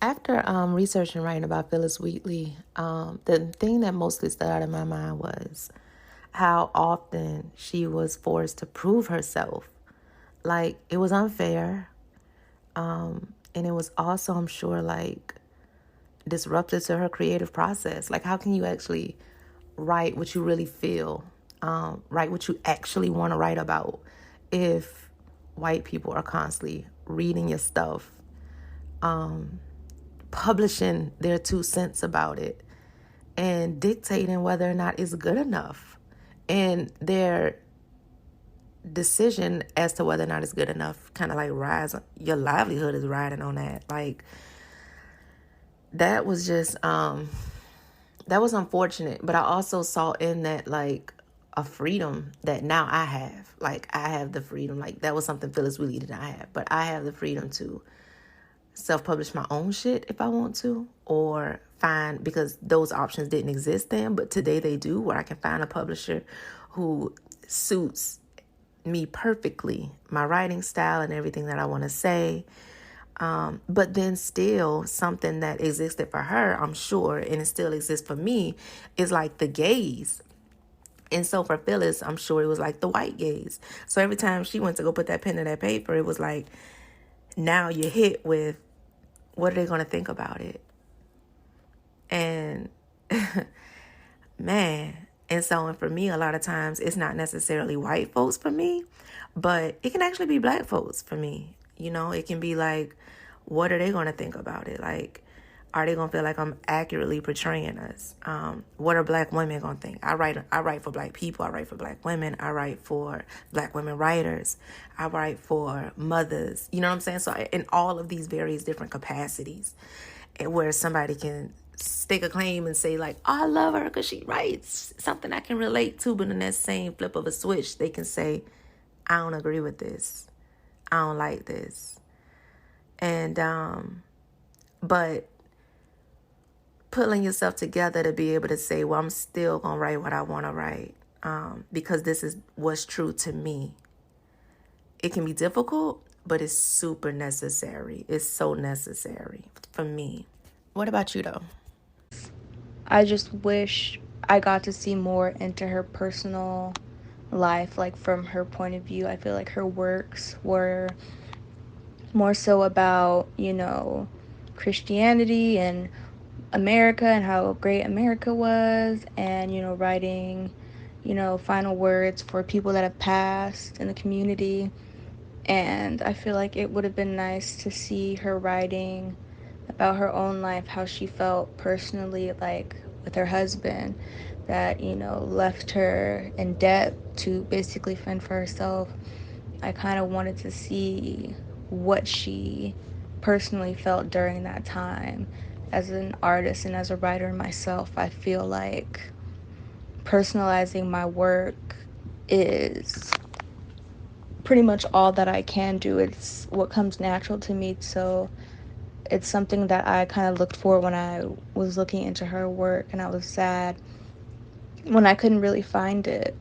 After researching and writing about Phyllis Wheatley, the thing that mostly stood out in my mind was how often she was forced to prove herself. Like, it was unfair. And it was also, I'm sure, like, disruptive to her creative process. Like, how can you actually write what you really feel, write what you actually want to write about if white people are constantly reading your stuff, publishing their 2 cents about it, and dictating whether or not it's good enough, and their decision as to whether or not it's good enough kind of like rides, your livelihood is riding on that. Like, that was just that was unfortunate, but I also saw in that like a freedom that now I have. Like, I have the freedom. Like, that was something Phyllis really did not have, but I have the freedom to self-publish my own shit if I want to, or find, because those options didn't exist then, but today they do, where I can find a publisher who suits me perfectly, my writing style and everything that I want to say. But then still something that existed for her, I'm sure, and it still exists for me, is like the gaze. And so for Phyllis, I'm sure it was like the white gaze. So every time she went to go put that pen to that paper, it was like, now you're hit with, what are they going to think about it? And man, and so, and for me, a lot of times it's not necessarily white folks for me, but it can actually be black folks for me. You know, it can be like, what are they going to think about it? Like, are they going to feel like I'm accurately portraying us? What are black women going to think? I write for black people. I write for black women. I write for black women writers. I write for mothers. You know what I'm saying? So in all of these various different capacities, where somebody can stake a claim and say like, oh, I love her because she writes something I can relate to. But in that same flip of a switch, they can say, I don't agree with this. I don't like this. And, but pulling yourself together to be able to say, well, I'm still going to write what I want to write, because this is what's true to me. It can be difficult, but it's super necessary. It's so necessary for me. What about you, though? I just wish I got to see more into her personal life, like from her point of view. I feel like her works were more so about, Christianity and America and how great America was, and, writing, final words for people that have passed in the community. And I feel like it would have been nice to see her writing about her own life, how she felt personally, like with her husband, that, left her in debt to basically fend for herself. I kind of wanted to see what she personally felt during that time. As an artist and as a writer myself, I feel like personalizing my work is pretty much all that I can do. It's what comes natural to me. So it's something that I kind of looked for when I was looking into her work, and I was sad when I couldn't really find it.